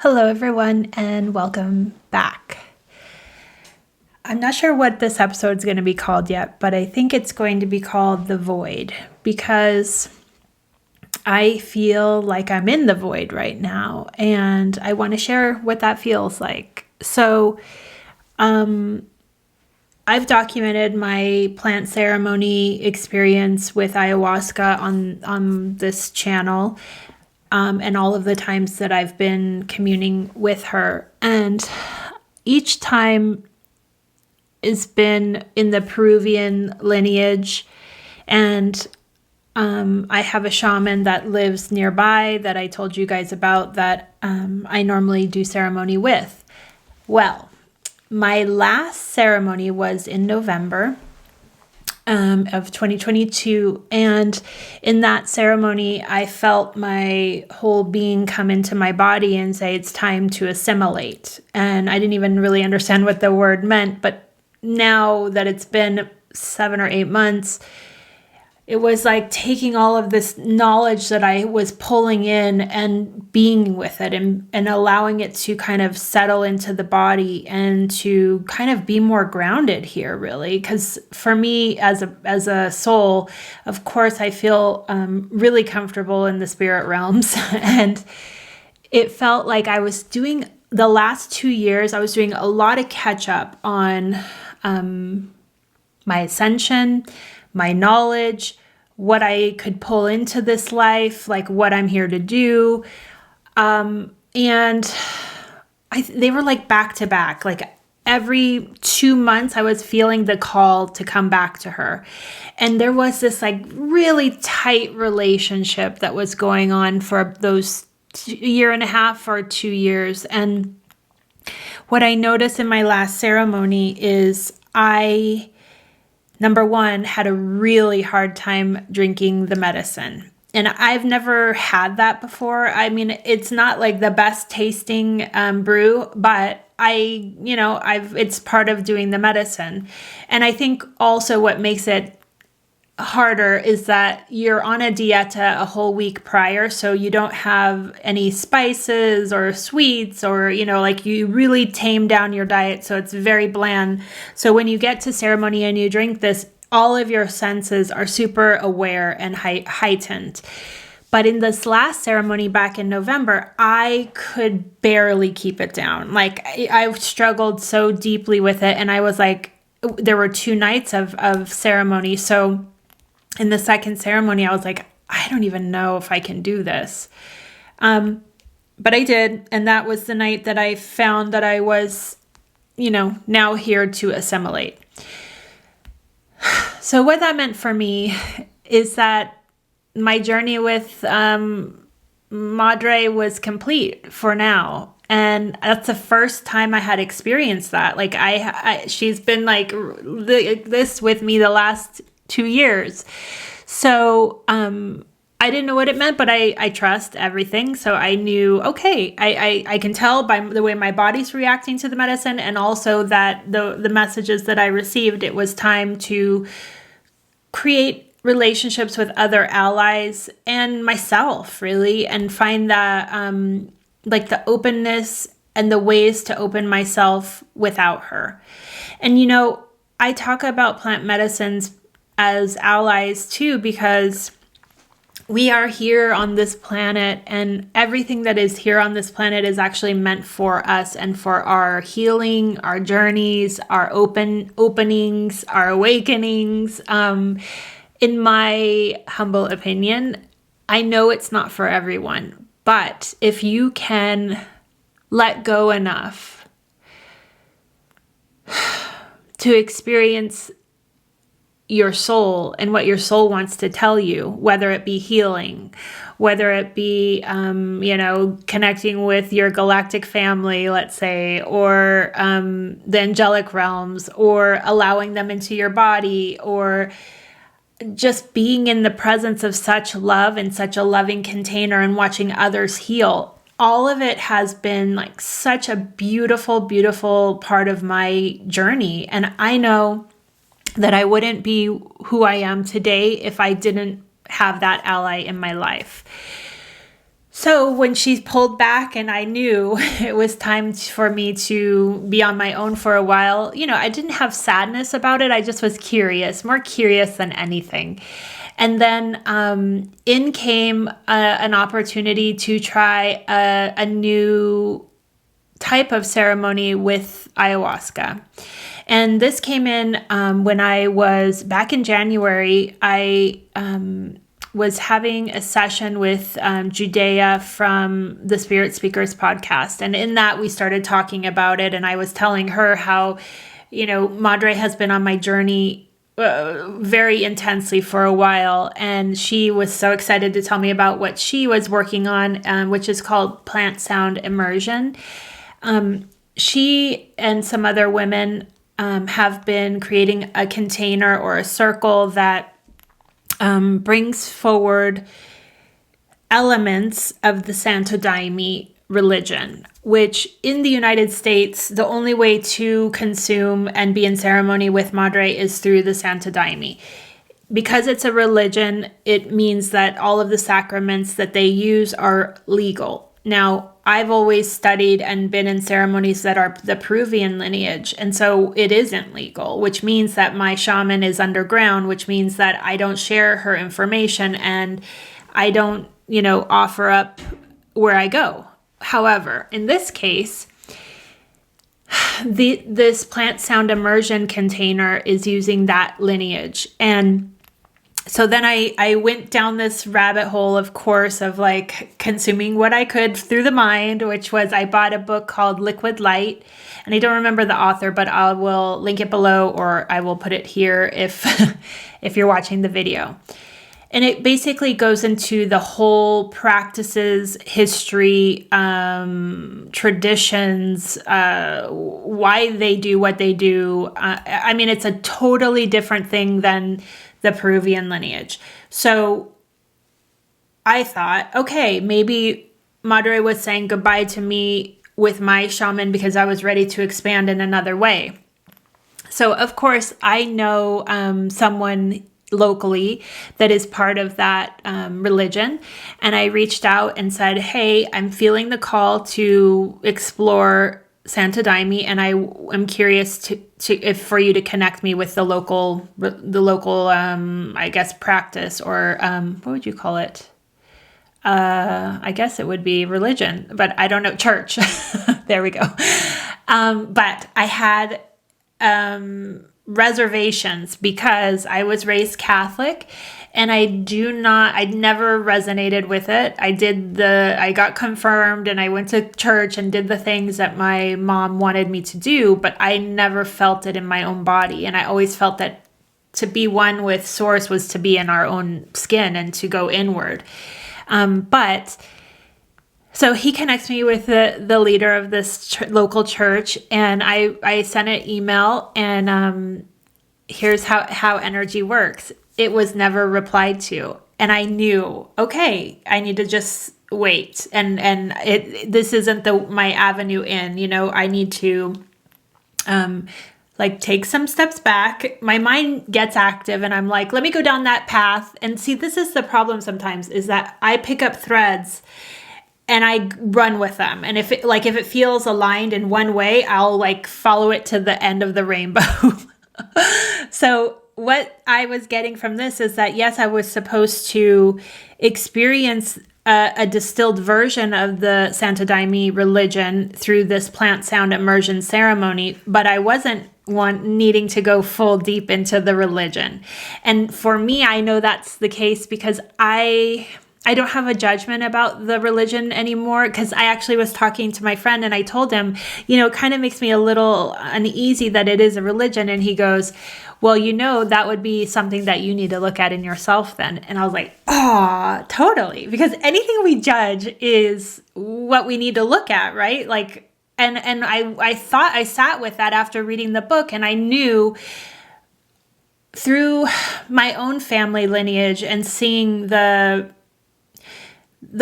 Hello, everyone, and welcome back. I'm not sure what this episode is going to be called yet, but I think it's going to be called The Void because I feel like I'm in the void right now, and I want to share what that feels like. So, I've documented my plant ceremony experience with ayahuasca on this channel. And all of the times that I've been communing with her. And each time has been in the Peruvian lineage. And I have a shaman that lives nearby that I told you guys about that I normally do ceremony with. Well, my last ceremony was in November of 2022. And in that ceremony, I felt my whole being come into my body and say, it's time to assimilate. And I didn't even really understand what the word meant. But now that it's been 7 or 8 months, it was like taking all of this knowledge that I was pulling in and being with it and allowing it to kind of settle into the body and to kind of be more grounded here, really. Because for me, as a soul, of course, I feel really comfortable in the spirit realms. And it felt like I was doing, the last 2 years, I was doing a lot of catch up on my ascension, my knowledge, what I could pull into this life, like what I'm here to do. And they were like back to back, like every 2 months I was feeling the call to come back to her. And there was this like really tight relationship that was going on for those 1.5 or 2 years. And what I noticed in my last ceremony is number one, had a really hard time drinking the medicine. And I've never had that before. I mean, it's not like the best tasting brew, but it's part of doing the medicine. And I think also what makes it harder is that you're on a dieta a whole week prior, so you don't have any spices or sweets or, like you really tame down your diet, so it's very bland. So when you get to ceremony and you drink this, all of your senses are super aware and heightened. But in this last ceremony back in November, I could barely keep it down. Like I struggled so deeply with it, and I was like, there were 2 nights of ceremony, so in the second ceremony, I was like, I don't even know if I can do this. But I did. And that was the night that I found that I was, now here to assimilate. So what that meant for me is that my journey with Madre was complete for now. And that's the first time I had experienced that. Like she's been like this with me the last 2 years. So I didn't know what it meant, but I trust everything. So I knew, okay, I can tell by the way my body's reacting to the medicine, and also that the messages that I received, it was time to create relationships with other allies and myself, really, and find that like the openness and the ways to open myself without her. And I talk about plant medicines as allies too, because we are here on this planet, and everything that is here on this planet is actually meant for us and for our healing, our journeys, our openings, our awakenings. In my humble opinion, I know it's not for everyone, but if you can let go enough to experience your soul and what your soul wants to tell you, whether it be healing, whether it be, connecting with your galactic family, let's say, or the angelic realms, or allowing them into your body, or just being in the presence of such love and such a loving container and watching others heal. All of it has been like such a beautiful, beautiful part of my journey. And I know that I wouldn't be who I am today if I didn't have that ally in my life. So when she pulled back and I knew it was time for me to be on my own for a while, I didn't have sadness about it. I just was curious, more curious than anything. And then in came an opportunity to try a new type of ceremony with ayahuasca. And this came in when I was back in January. I was having a session with Judea from the Spirit Speakers podcast. And in that, we started talking about it. And I was telling her how, Madre has been on my journey very intensely for a while. And she was so excited to tell me about what she was working on, which is called plant sound immersion. She and some other women have been creating a container or a circle that brings forward elements of the Santo Daime religion, which in the United States, the only way to consume and be in ceremony with Madre is through the Santo Daime. Because it's a religion, it means that all of the sacraments that they use are legal. Now, I've always studied and been in ceremonies that are the Peruvian lineage, and so it isn't legal, which means that my shaman is underground, which means that I don't share her information and I don't, offer up where I go. However, in this case, this plant sound immersion container is using that lineage. And so then I went down this rabbit hole, of course, of consuming what I could through the mind, which was I bought a book called Liquid Light. And I don't remember the author, but I will link it below or I will put it here if if you're watching the video. And it basically goes into the whole practices, history, traditions, why they do what they do. It's a totally different thing than the Peruvian lineage. So I thought, okay, maybe Madre was saying goodbye to me with my shaman because I was ready to expand in another way. So of course I know someone locally that is part of that religion. And I reached out and said, hey, I'm feeling the call to explore Santo Daime, and I am curious for you to connect me with the local I guess practice or what would you call it? I guess it would be religion, but I don't know, church. There we go. But I had reservations because I was raised Catholic and I never resonated with it. I got confirmed and I went to church and did the things that my mom wanted me to do, but I never felt it in my own body. And I always felt that to be one with Source was to be in our own skin and to go inward. So he connects me with the leader of this local church, and I sent an email, and here's how energy works. It was never replied to, and I knew, okay, I need to just wait, and this isn't my avenue in. I need to take some steps back. My mind gets active, and I'm like, let me go down that path. And see, this is the problem sometimes, is that I pick up threads and I run with them. And if it feels aligned in one way, I'll follow it to the end of the rainbow. So what I was getting from this is that, yes, I was supposed to experience a distilled version of the Santo Daime religion through this plant sound immersion ceremony, but I wasn't needing to go full deep into the religion. And for me, I know that's the case because I don't have a judgment about the religion anymore, because I actually was talking to my friend and I told him, it kind of makes me a little uneasy that it is a religion. And he goes, well, that would be something that you need to look at in yourself then. And I was like, oh, totally. Because anything we judge is what we need to look at, right? And I thought I sat with that after reading the book, and I knew through my own family lineage and seeing the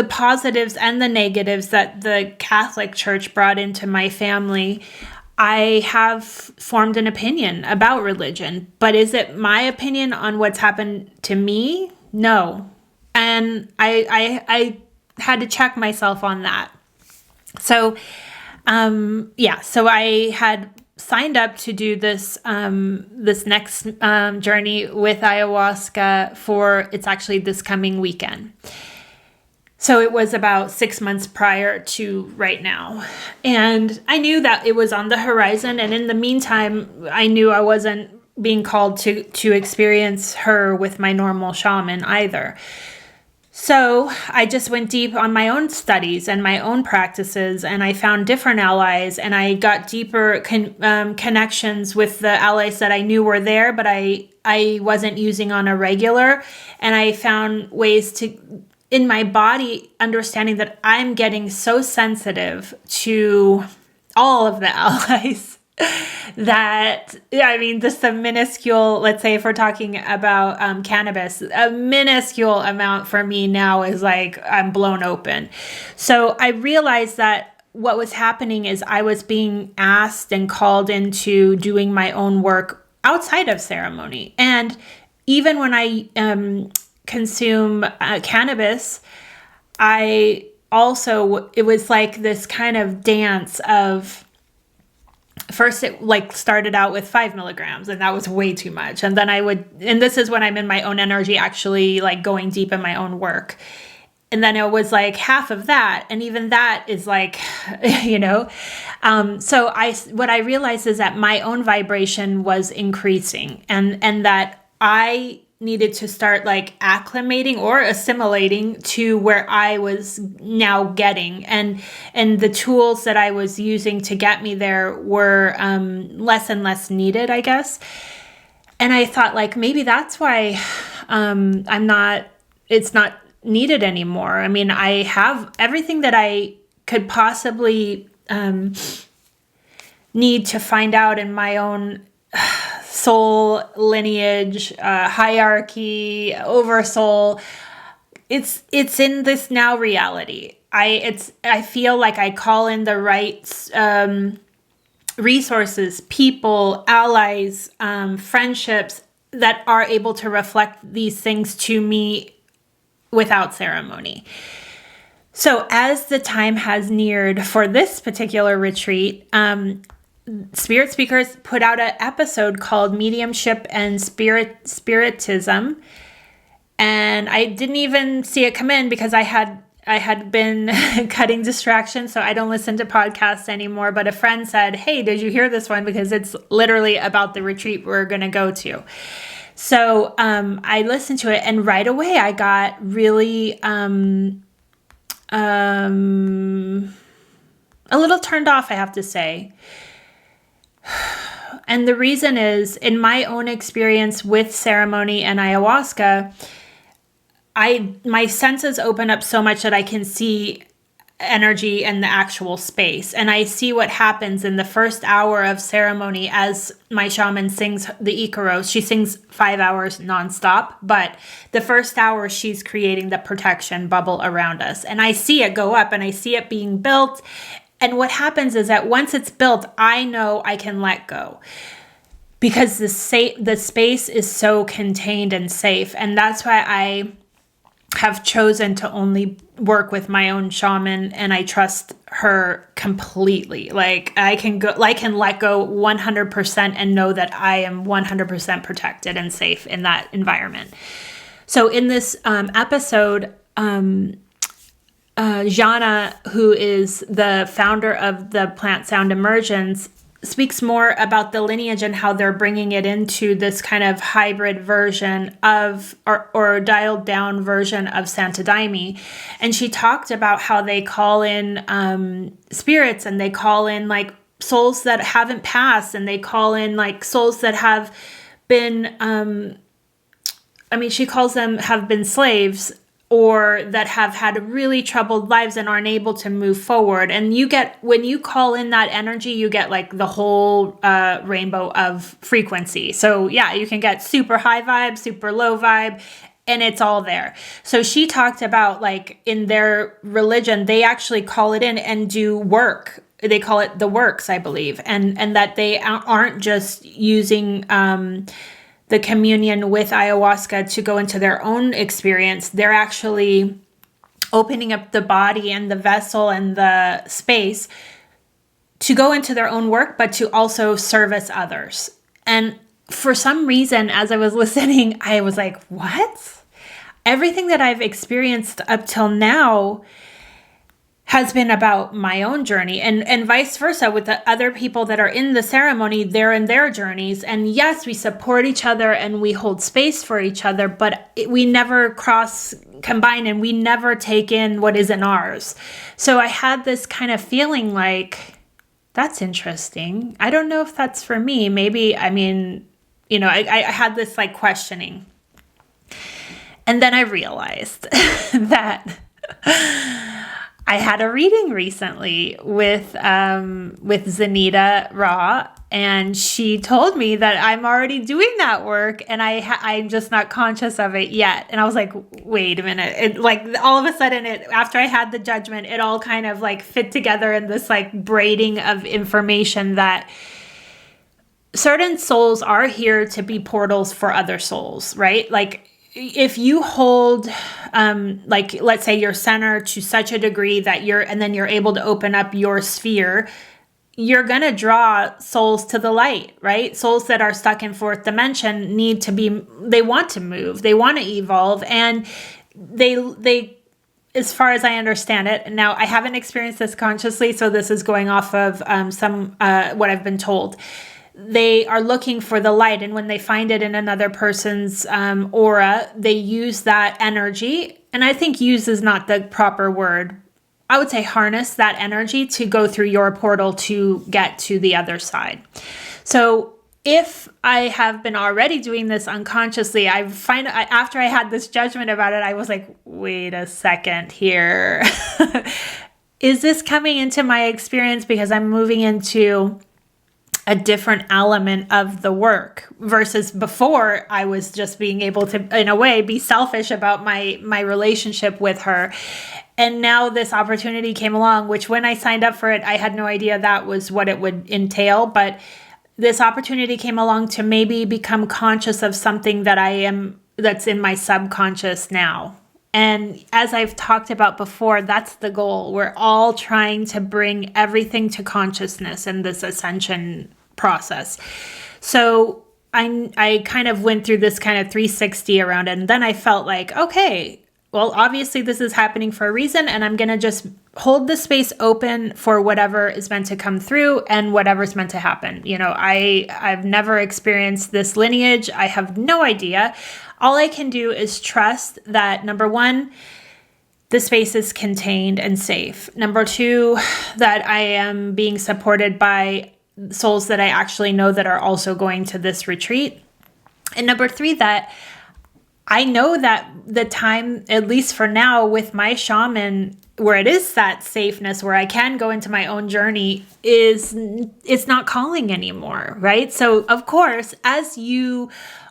positives and the negatives that the Catholic Church brought into my family, I have formed an opinion about religion. But is it my opinion on what's happened to me? No. And I had to check myself on that. So, so I had signed up to do this next journey with ayahuasca it's actually this coming weekend. So it was about 6 months prior to right now. And I knew that it was on the horizon. And in the meantime, I knew I wasn't being called to experience her with my normal shaman either. So I just went deep on my own studies and my own practices, and I found different allies, and I got deeper connections with the allies that I knew were there, but I wasn't using on a regular. And I found ways to, in my body, understanding that I'm getting so sensitive to all of the allies that, just a minuscule, let's say if we're talking about cannabis, a minuscule amount for me now is like, I'm blown open. So I realized that what was happening is I was being asked and called into doing my own work outside of ceremony. And even when I consume cannabis, it was like this kind of dance of, first it like started out with 5 milligrams, and that was way too much. And then and this is when I'm in my own energy, actually like going deep in my own work. And then it was like half of that. And even that is like, so what I realized is that my own vibration was increasing, and that I needed to start like acclimating or assimilating to where I was now getting, and the tools that I was using to get me there were less and less needed, I guess. And I thought like, maybe that's why it's not needed anymore. I mean, I have everything that I could possibly need to find out in my own soul lineage, hierarchy, oversoul. It's in this now reality. I feel like I call in the right resources, people, allies, friendships that are able to reflect these things to me without ceremony. So as the time has neared for this particular retreat, Spirit Speakers put out an episode called Mediumship and Spiritism. And I didn't even see it come in because I had been cutting distractions, so I don't listen to podcasts anymore. But a friend said, "Hey, did you hear this one? Because it's literally about the retreat we're going to go to." So I listened to it, and right away I got really a little turned off, I have to say. And the reason is, in my own experience with ceremony and ayahuasca, my senses open up so much that I can see energy in the actual space. And I see what happens in the first hour of ceremony as my shaman sings the Icaros. She sings 5 hours nonstop, but the first hour she's creating the protection bubble around us. And I see it go up, and I see it being built. And what happens is that once it's built, I know I can let go, because the space is so contained and safe. And that's why I have chosen to only work with my own shaman, and I trust her completely. Like I can let go 100% and know that I am 100% protected and safe in that environment. So in this episode, Jana, who is the founder of the Plant Sound Immersions, speaks more about the lineage and how they're bringing it into this kind of hybrid version of, or dialed down version of Santa Daime. And she talked about how they call in spirits, and they call in like souls that haven't passed, and they call in like souls that have been, she calls them have been slaves, or that have had really troubled lives and aren't able to move forward. And when you call in that energy, you get like the whole rainbow of frequency. So yeah, you can get super high vibe, super low vibe, and it's all there. So she talked about like in their religion, they actually call it in and do work. They call it the works, I believe. And that they aren't just using the communion with ayahuasca to go into their own experience. They're actually opening up the body and the vessel and the space to go into their own work, but to also service others. And for some reason, as I was listening, I was like, what? Everything that I've experienced up till now has been about my own journey, and vice versa with the other people that are in the ceremony. They're in their journeys, and yes, we support each other and we hold space for each other, but we never combine, and we never take in what isn't ours. So I had this kind of feeling like, that's interesting. I don't know if that's for me. Maybe, I had this like questioning. And then I realized that I had a reading recently with Zaneta Ra, and she told me that I'm already doing that work, and I'm just not conscious of it yet. And I was like, wait a minute. It, like, all of a sudden, after I had the judgment, it all kind of like fit together in this like braiding of information that certain souls are here to be portals for other souls, right? Like, if you hold, like, let's say your center to such a degree that and then you're able to open up your sphere, you're going to draw souls to the light, right? Souls that are stuck in fourth dimension they want to move, they want to evolve. And they, as far as I understand it, now I haven't experienced this consciously, so this is going off of what I've been told. They are looking for the light, and when they find it in another person's aura, they use that energy. And I think use is not the proper word. I would say harness that energy to go through your portal to get to the other side. So if I have been already doing this unconsciously, after I had this judgment about it, I was like, wait a second here. Is this coming into my experience because I'm moving into a different element of the work, versus before I was just being able to, in a way, be selfish about my relationship with her. And now this opportunity came along, which when I signed up for it, I had no idea that was what it would entail. But this opportunity came along to maybe become conscious of something that's in my subconscious now. And as I've talked about before, that's the goal. We're all trying to bring everything to consciousness in this ascension process. So I kind of went through this kind of 360 around it. And then I felt like, okay, well, obviously this is happening for a reason, and I'm going to just hold the space open for whatever is meant to come through and whatever's meant to happen. You know, I've never experienced this lineage. I have no idea. All I can do is trust that, number one, the space is contained and safe. Number two, that I am being supported by souls that I actually know that are also going to this retreat. And number three, that I know that the time, at least for now, with my shaman, where it is that safeness, where I can go into my own journey, it's not calling anymore, right? So, of course, as you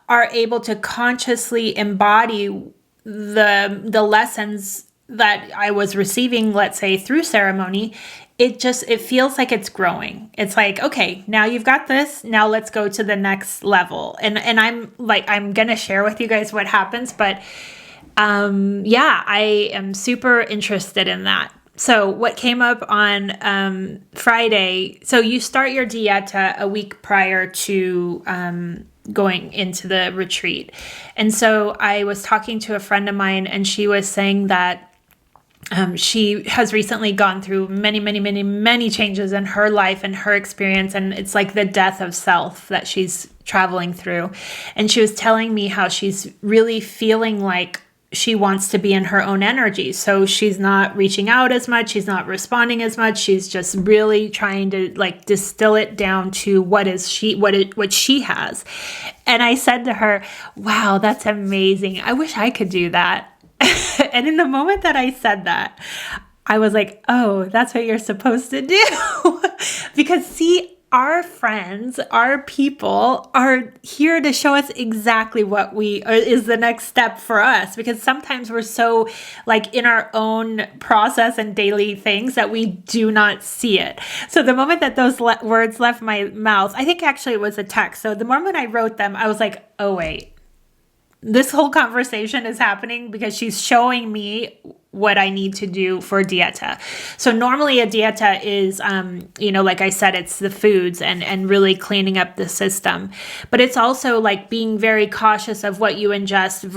are able to consciously embody the lessons that I was receiving, let's say, through ceremony, it feels like it's growing. It's like, okay, now you've got this. Now let's go to the next level. And I'm going to share with you guys what happens. But I am super interested in that. So what came up on Friday, so you start your dieta a week prior to going into the retreat. And so I was talking to a friend of mine, and she was saying that she has recently gone through many, many, many, many changes in her life and her experience. And it's like the death of self that she's traveling through. And she was telling me how she's really feeling like she wants to be in her own energy. So she's not reaching out as much. She's not responding as much. She's just really trying to like distill it down to what she has. And I said to her, wow, that's amazing. I wish I could do that. And in the moment that I said that, I was like, oh, that's what you're supposed to do. Because see, our friends, our people are here to show us exactly what is the next step for us. Because sometimes we're so like in our own process and daily things that we do not see it. So the moment that those words left my mouth, I think actually it was a text. So the moment I wrote them, I was like, oh, wait. this whole conversation is happening because she's showing me what I need to do for dieta. So normally a dieta is, like I said, it's the foods and really cleaning up the system. But it's also like being very cautious of what you ingest,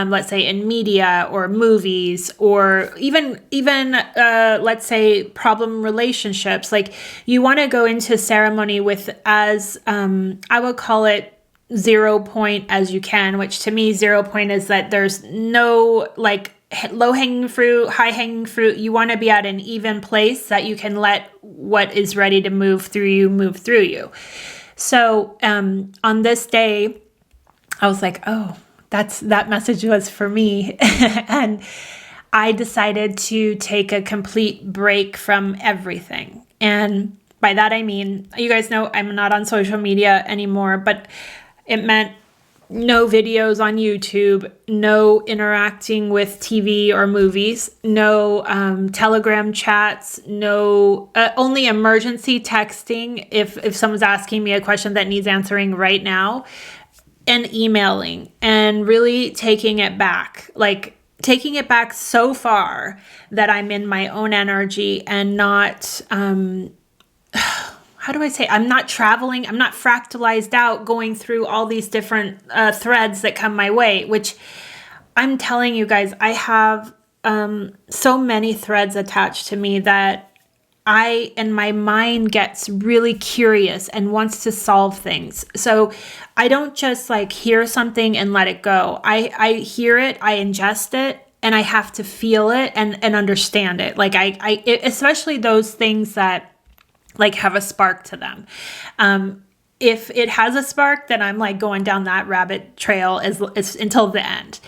let's say in media or movies, or even let's say problem relationships. Like you want to go into ceremony with as, I would call it, 0 point as you can, which to me 0 point is that there's no like low hanging fruit, high hanging fruit. You want to be at an even place that you can let what is ready to move through you. So on this day, I was like, oh, that message was for me. And I decided to take a complete break from everything. And by that, I mean, you guys know I'm not on social media anymore, but it meant no videos on YouTube, no interacting with TV or movies, no Telegram chats, no only emergency texting if someone's asking me a question that needs answering right now, and emailing, and really taking it back. Like taking it back so far that I'm in my own energy and not how do I say, I'm not traveling, I'm not fractalized out going through all these different threads that come my way, which I'm telling you guys, I have so many threads attached to me that my mind gets really curious and wants to solve things. So I don't just like hear something and let it go. I hear it, I ingest it, and I have to feel it and understand it. Like especially those things that like have a spark to them. If it has a spark, then I'm like going down that rabbit trail is until the end.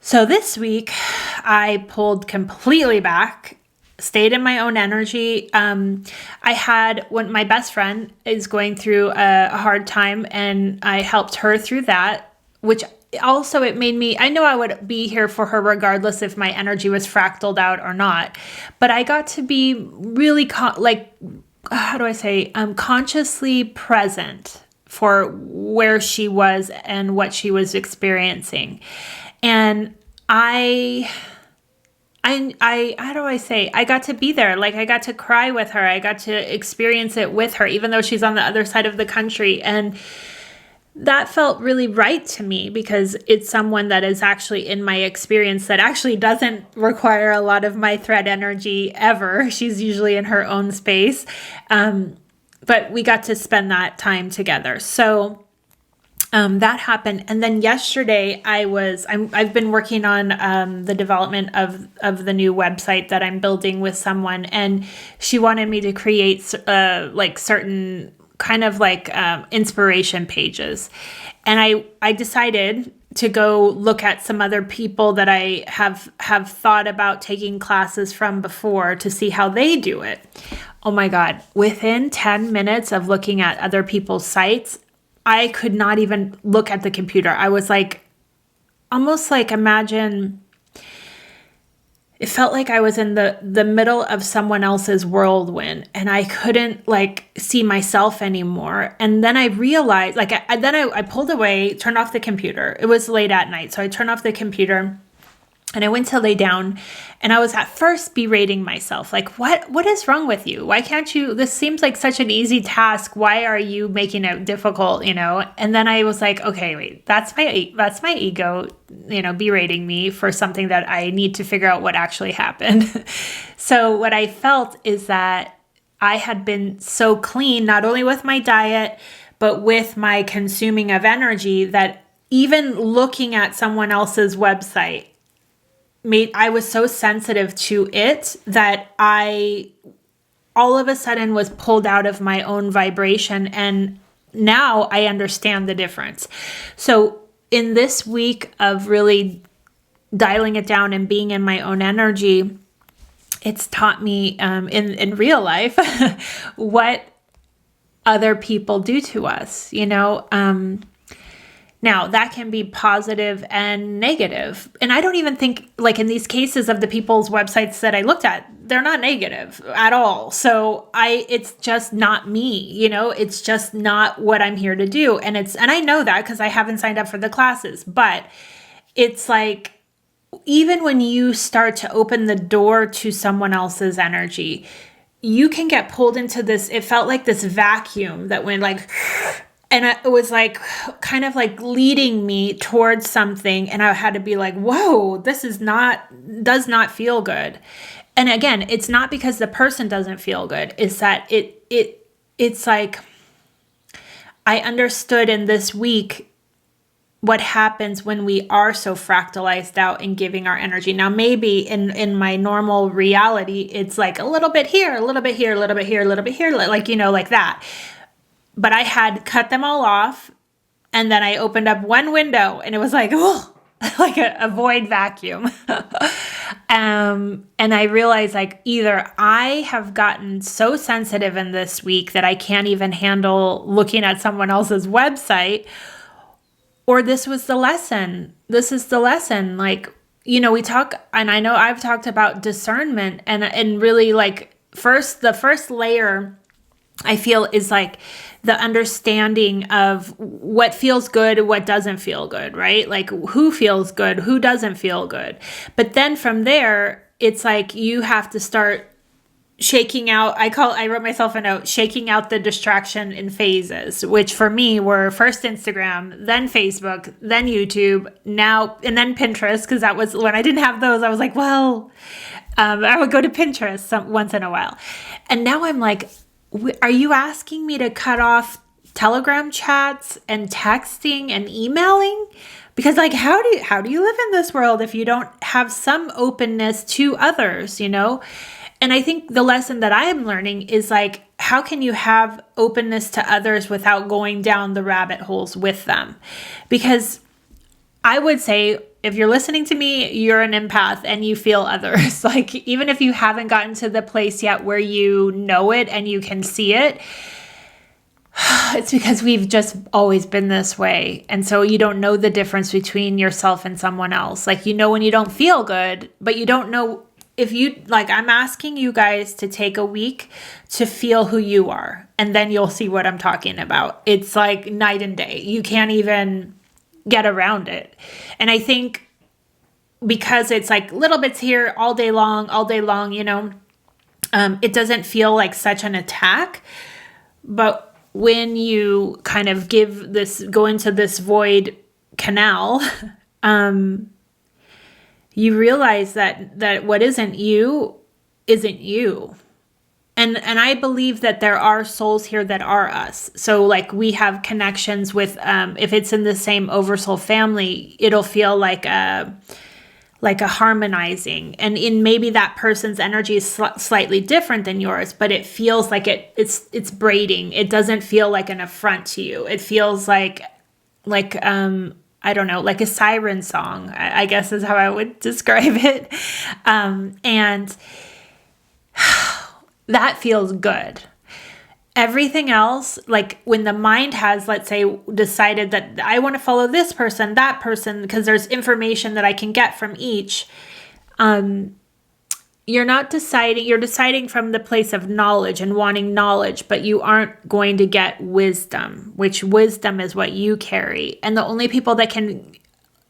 So this week I pulled completely back, stayed in my own energy. I had when my best friend is going through a hard time, and I helped her through that, which also it made me, I know I would be here for her regardless if my energy was fractaled out or not, but I got to be really consciously present for where she was and what she was experiencing. And I got to be there. Like I got to cry with her. I got to experience it with her, even though she's on the other side of the country. And that felt really right to me because it's someone that is actually in my experience that actually doesn't require a lot of my thread energy ever. She's usually in her own space. But we got to spend that time together. So that happened. And then yesterday I've been working on the development of the new website that I'm building with someone. And she wanted me to create certain kind of like inspiration pages. And I decided to go look at some other people that I have thought about taking classes from before to see how they do it. Oh my God. Within 10 minutes of looking at other people's sites, I could not even look at the computer. I was like, almost like imagine, it felt like I was in the middle of someone else's whirlwind and I couldn't like see myself anymore. And then I realized, I pulled away, turned off the computer. It was late at night. So I turned off the computer and I went to lay down, and I was at first berating myself. Like, what is wrong with you? Why can't you, this seems like such an easy task. Why are you making it difficult, And then I was like, okay, wait, that's my ego, berating me for something that I need to figure out what actually happened. So what I felt is that I had been so clean, not only with my diet, but with my consuming of energy, that even looking at someone else's website I was so sensitive to it that I all of a sudden was pulled out of my own vibration. And now I understand the difference. So in this week of really dialing it down and being in my own energy, it's taught me in real life what other people do to us, Now, that can be positive and negative. And I don't even think, like in these cases of the people's websites that I looked at, they're not negative at all. So it's just not me, it's just not what I'm here to do. And I know that because I haven't signed up for the classes, but it's like, even when you start to open the door to someone else's energy, you can get pulled into this. It felt like this vacuum that went like, and it was like kind of like leading me towards something. And I had to be like, whoa, this does not feel good. And again, it's not because the person doesn't feel good. It's that it's like, I understood in this week what happens when we are so fractalized out in giving our energy. Now, maybe in my normal reality, it's like a little bit here, a little bit here, a little bit here, a little bit here, like, like that. But I had cut them all off, and then I opened up one window, and it was like, oh, like a void vacuum. And I realized like either I have gotten so sensitive in this week that I can't even handle looking at someone else's website, or this was the lesson. This is the lesson. Like, we talk, and I know I've talked about discernment and really like the first layer I feel is like the understanding of what feels good, what doesn't feel good, right? Like who feels good, who doesn't feel good. But then from there, it's like you have to start shaking out. I wrote myself a note, shaking out the distraction in phases, which for me were first Instagram, then Facebook, then YouTube, now, and then Pinterest. Cause that was when I didn't have those. I was like, well, I would go to Pinterest once in a while. And now I'm like, are you asking me to cut off Telegram chats and texting and emailing? Because like, how do you live in this world if you don't have some openness to others, And I think the lesson that I am learning is like, how can you have openness to others without going down the rabbit holes with them? Because I would say, if you're listening to me, you're an empath and you feel others. Like, even if you haven't gotten to the place yet where you know it and you can see it, it's because we've just always been this way. And so you don't know the difference between yourself and someone else. Like, when you don't feel good, but you don't know if you, like, I'm asking you guys to take a week to feel who you are. And then you'll see what I'm talking about. It's like night and day. You can't even get around it. And I think because it's like little bits here all day long, it doesn't feel like such an attack. But when you kind of go into this void canal, you realize that what isn't you isn't you. And I believe that there are souls here that are us. So like we have connections with, if it's in the same oversoul family, it'll feel like a harmonizing. And in maybe that person's energy is slightly different than yours, but it feels like it's braiding. It doesn't feel like an affront to you. It feels like I don't know, like a siren song, I guess is how I would describe it. And that feels good. Everything else, like when the mind has, let's say, decided that I want to follow this person, that person, because there's information that I can get from each, you're not deciding, you're deciding from the place of knowledge and wanting knowledge, but you aren't going to get wisdom, which wisdom is what you carry. And the only people that can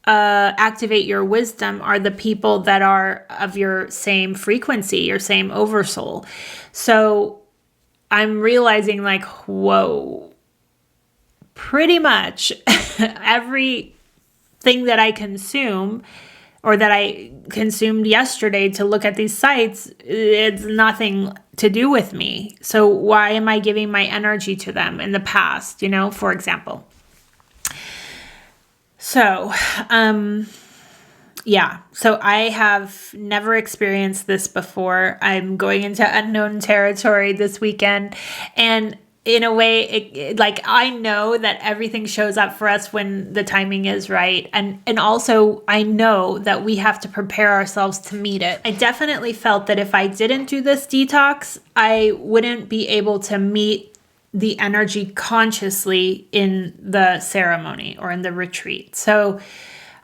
activate your wisdom are the people that are of your same frequency, your same oversoul. So I'm realizing like, whoa, pretty much everything that I consume or that I consumed yesterday to look at these sites, it's nothing to do with me. So why am I giving my energy to them in the past, for example? So, so I have never experienced this before. I'm going into unknown territory this weekend. And in a way, I know that everything shows up for us when the timing is right. And also I know that we have to prepare ourselves to meet it. I definitely felt that if I didn't do this detox, I wouldn't be able to meet the energy consciously in the ceremony or in the retreat. So,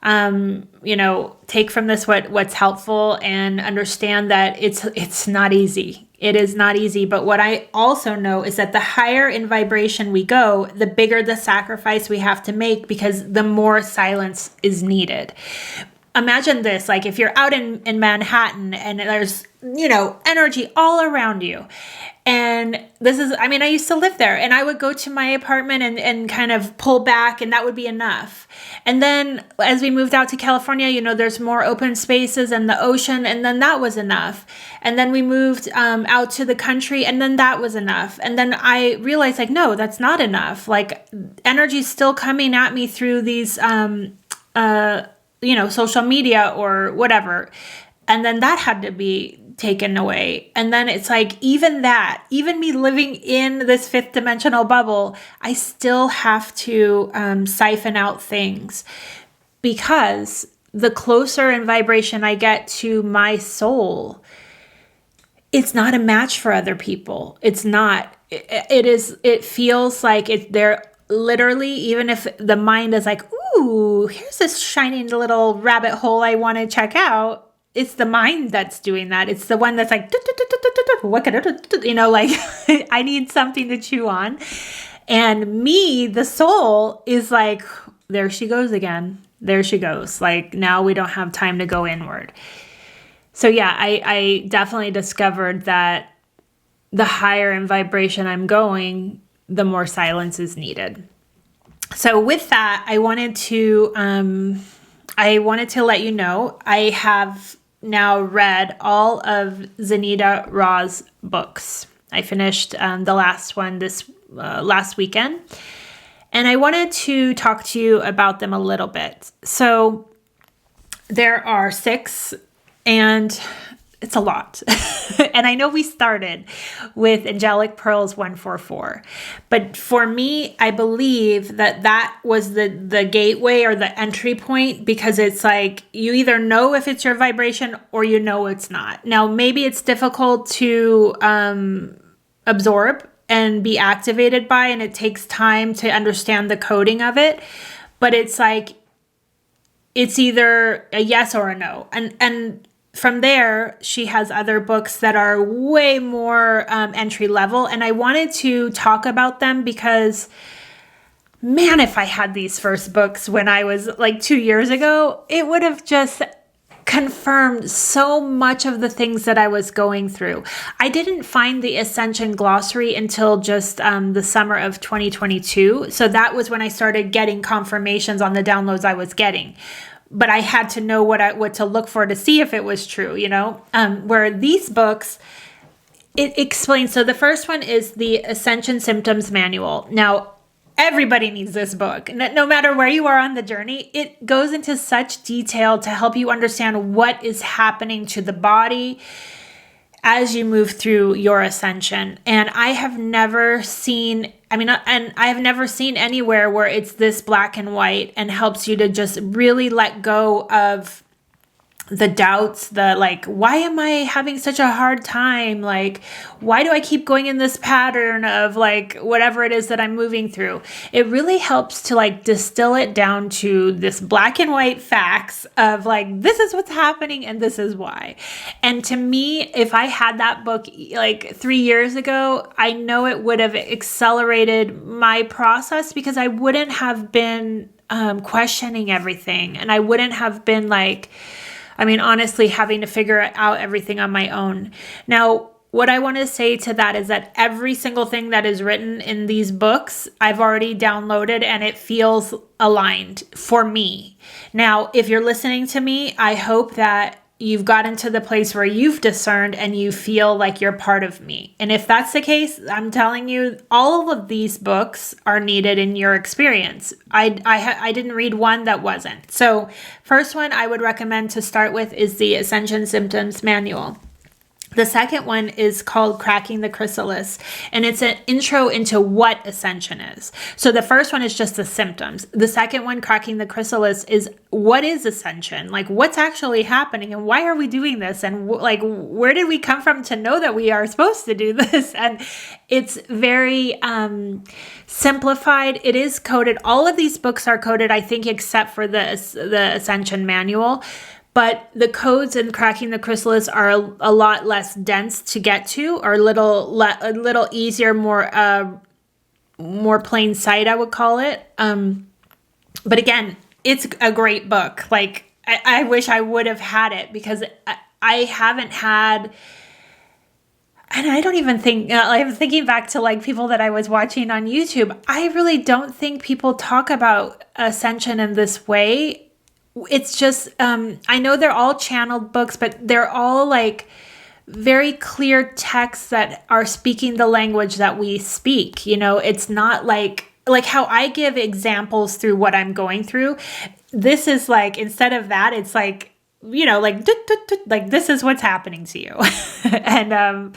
take from this what's helpful and understand that it's not easy. It is not easy. But what I also know is that the higher in vibration we go, the bigger the sacrifice we have to make, because the more silence is needed. Imagine this, like if you're out in Manhattan and there's, energy all around you. And I used to live there, and I would go to my apartment and kind of pull back, and that would be enough. And then as we moved out to California, there's more open spaces and the ocean, and then that was enough. And then we moved out to the country, and then that was enough. And then I realized, like, no, that's not enough. Like, energy's still coming at me through these, social media or whatever. And then that had to be taken away. And then it's like, even me living in this fifth dimensional bubble, I still have to siphon out things, because the closer in vibration I get to my soul, it's not a match for other people. It's not. It feels like they're literally, even if the mind is like, ooh, here's this shining little rabbit hole I want to check out. It's the mind that's doing that. It's the one that's like, I need something to chew on. And me, the soul, is like, there she goes again. There she goes. Like, now we don't have time to go inward. So yeah, I definitely discovered that the higher in vibration I'm going, the more silence is needed. So with that, I wanted to let you know, I have now read all of Zaneta Ra's books. I finished the last one this last weekend, and I wanted to talk to you about them a little bit. So there are 6, and it's a lot. And I know we started with Angelic Pearls 144, but for me, I believe that was the gateway or the entry point, because it's like, you either know if it's your vibration or it's not. Now, maybe it's difficult to absorb and be activated by, and it takes time to understand the coding of it, but it's like, it's either a yes or a no. And from there, she has other books that are way more entry level. And I wanted to talk about them because, man, if I had these first books when I was like 2 years ago, it would have just confirmed so much of the things that I was going through. I didn't find the Ascension Glossary until just the summer of 2022. So that was when I started getting confirmations on the downloads I was getting. But I had to know what to look for to see if it was true, where these books, it explains. So the first one is the Ascension Symptoms Manual. Now, everybody needs this book. No matter where you are on the journey, it goes into such detail to help you understand what is happening to the body as you move through your ascension. And I have never seen anywhere where it's this black and white and helps you to just really let go of the doubts, the like, why am I having such a hard time? Like, why do I keep going in this pattern of like whatever it is that I'm moving through? It really helps to like distill it down to this black and white facts of like, this is what's happening and this is why. And to me, if I had that book like 3 years ago, I know it would have accelerated my process, because I wouldn't have been questioning everything, and I wouldn't have been like, honestly, having to figure out everything on my own. Now, what I want to say to that is that every single thing that is written in these books, I've already downloaded, and it feels aligned for me. Now, if you're listening to me, I hope that you've gotten to the place where you've discerned and you feel like you're part of me. And if that's the case, I'm telling you, all of these books are needed in your experience. I didn't read one that wasn't. So first one I would recommend to start with is the Ascension Symptoms Manual. The second one is called Cracking the Chrysalis, and it's an intro into what ascension is. So the first one is just the symptoms. The second one, Cracking the Chrysalis, is what is ascension? Like, what's actually happening, and why are we doing this? And like, where did we come from to know that we are supposed to do this? And it's very simplified. It is coded. All of these books are coded, I think, except for the Ascension Manual. But the codes in Cracking the Chrysalis are a lot less dense to get to, or a little easier, more plain sight, I would call it. But again, it's a great book. Like, I wish I would have had it, because I haven't had, and I don't even think, I'm thinking back to like people that I was watching on YouTube. I really don't think people talk about ascension in this way. It's just, I know they're all channeled books, but they're all like very clear texts that are speaking the language that we speak. You know, it's not like how I give examples through what I'm going through. This is like, instead of that, it's like, you know, like, like this is what's happening to you. And,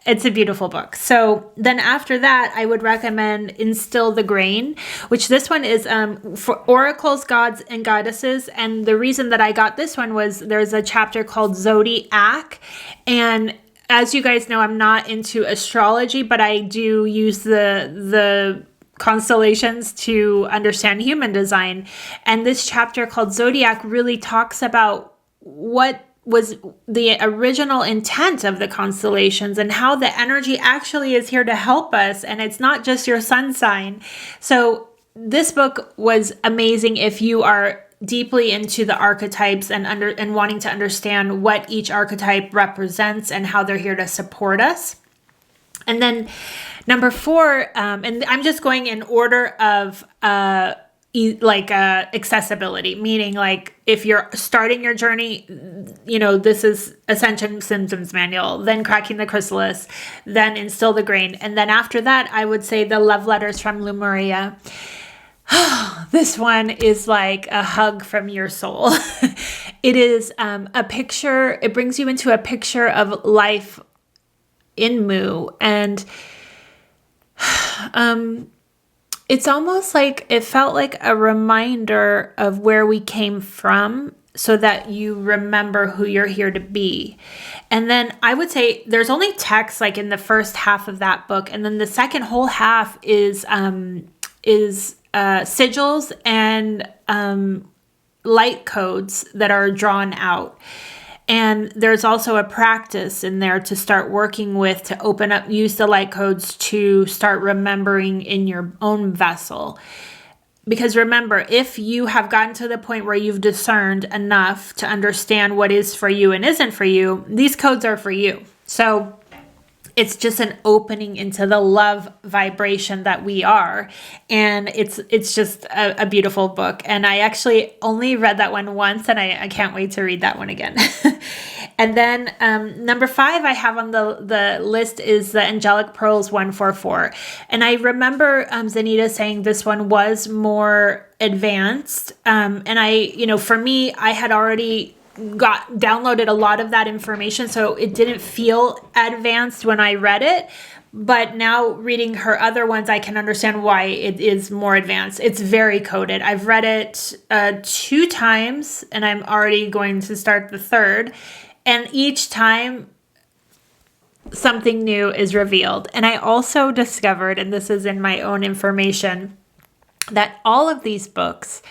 it's a beautiful book. So then after that, I would recommend Instill the Grain, which this one is for oracles, gods, and goddesses. And the reason that I got this one was there's a chapter called Zodiac. And as you guys know, I'm not into astrology, but I do use the constellations to understand human design. And this chapter called Zodiac really talks about what was the original intent of the constellations and how the energy actually is here to help us. And it's not just your sun sign. So this book was amazing if you are deeply into the archetypes and wanting to understand what each archetype represents and how they're here to support us. And then number 4, and I'm just going in order of accessibility, meaning like if you're starting your journey, you know, this is Ascension Symptoms Manual, then Cracking the Chrysalis, then Instill the Grain. And then after that, I would say the Love Letters from Lemuria. This one is like a hug from your soul. It is a picture. It brings you into a picture of life in Mu. And it's almost like it felt like a reminder of where we came from so that you remember who you're here to be. And then I would say there's only text like in the first half of that book. And then the second whole half is sigils and light codes that are drawn out. And there's also a practice in there to start working with, to open up, use the light codes to start remembering in your own vessel. Because remember, if you have gotten to the point where you've discerned enough to understand what is for you and isn't for you, these codes are for you. So it's just an opening into the love vibration that we are. And it's just a beautiful book. And I actually only read that one once, and I can't wait to read that one again. And then number 5 I have on the list is the Angelic Pearls 144. And I remember Zaneta saying this one was more advanced. And for me, I had already downloaded a lot of that information, so it didn't feel advanced when I read it. But now reading her other ones, I can understand why it is more advanced. It's very coded. I've read it 2 times, and I'm already going to start the 3rd. And each time something new is revealed. And I also discovered, and this is in my own information, that all of these books,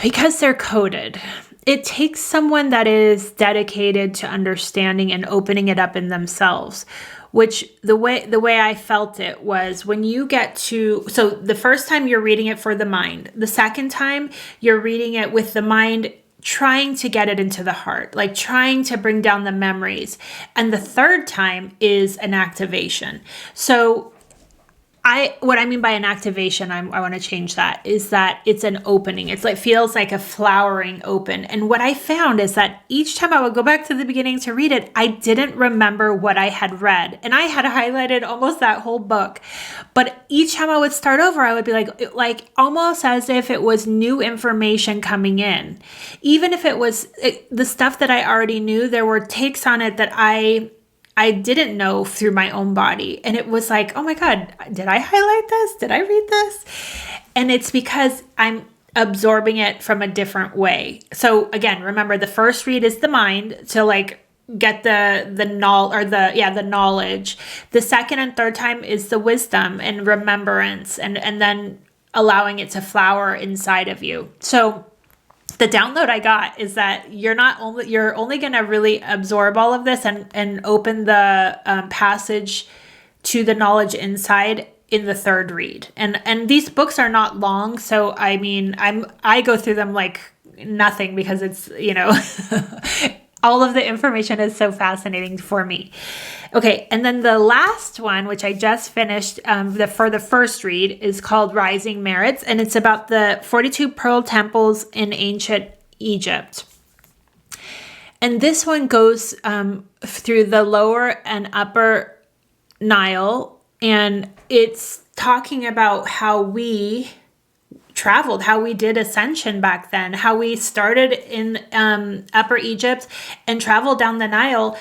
because they're coded, it takes someone that is dedicated to understanding and opening it up in themselves, which the way I felt it was when you get to, so the first time you're reading it for the mind, the second time you're reading it with the mind trying to get it into the heart, like trying to bring down the memories. And the third time is an activation. So what I mean by an activation, I want to change that, is that it's an opening. It's like, feels like a flowering open. And what I found is that each time I would go back to the beginning to read it, I didn't remember what I had read. And I had highlighted almost that whole book. But each time I would start over, I would be like almost as if it was new information coming in. Even if it was the stuff that I already knew, there were takes on it that I didn't know through my own body. And it was like, oh my God, did I highlight this? Did I read this? And it's because I'm absorbing it from a different way. So again, remember the first read is the mind to like get the knowledge. The second and third time is the wisdom and remembrance and then allowing it to flower inside of you. So the download I got is that you're only going to really absorb all of this and open the passage to the knowledge inside in the third read. And these books are not long. So, I mean, I go through them like nothing because it's, all of the information is so fascinating for me. Okay, and then the last one, which I just finished for the first read, is called Rising Merits, and it's about the 42 pearl temples in ancient Egypt. And this one goes through the lower and upper Nile, and it's talking about how we traveled, how we did ascension back then, how we started in Upper Egypt and traveled down the Nile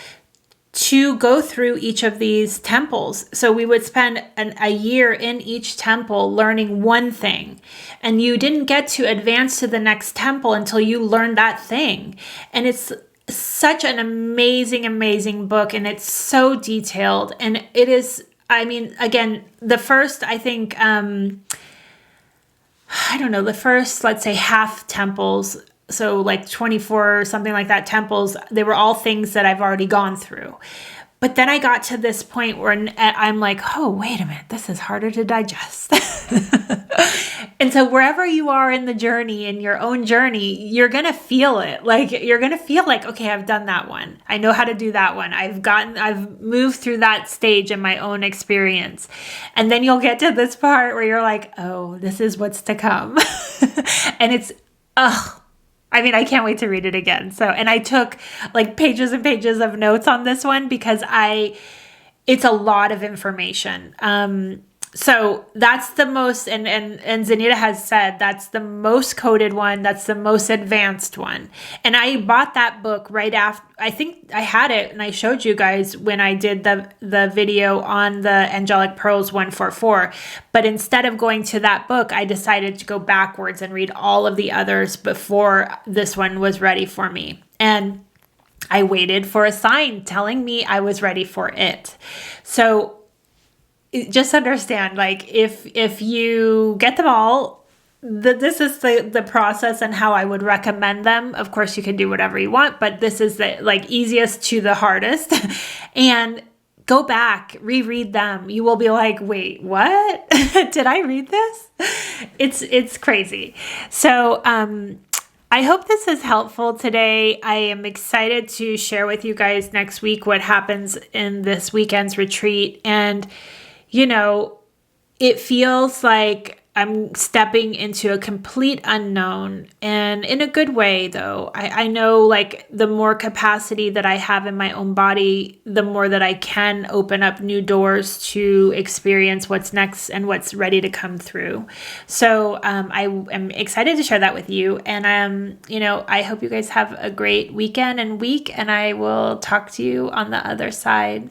to go through each of these temples. So we would spend a year in each temple learning one thing. And you didn't get to advance to the next temple until you learned that thing. And it's such an amazing, amazing book. And it's so detailed. And it is, I mean, again, the first, I think, the first, let's say half temples, so like 24 or something like that temples, they were all things that I've already gone through. But then I got to this point where I'm like, oh, wait a minute, this is harder to digest. And so wherever you are in the journey, in your own journey, you're going to feel it. Like you're going to feel like, okay, I've done that one. I know how to do that one. I've moved through that stage in my own experience. And then you'll get to this part where you're like, oh, this is what's to come. And it's, I can't wait to read it again. So, and I took like pages and pages of notes on this one because it's a lot of information. So that's the most, and Zaneta has said, that's the most coded one. That's the most advanced one. And I bought that book right after, I think I had it and I showed you guys when I did the video on the Angelic Pearls 144. But instead of going to that book, I decided to go backwards and read all of the others before this one was ready for me. And I waited for a sign telling me I was ready for it. So just understand, like, if you get them all, this is the process and how I would recommend them. Of course, you can do whatever you want, but this is the like easiest to the hardest. And go back, reread them. You will be like, wait, what? Did I read this? It's crazy. So, I hope this is helpful today. I am excited to share with you guys next week what happens in this weekend's retreat. And it feels like I'm stepping into a complete unknown, and in a good way, though. I know, like, the more capacity that I have in my own body, the more that I can open up new doors to experience what's next and what's ready to come through. So I am excited to share that with you. And, I hope you guys have a great weekend and week, and I will talk to you on the other side.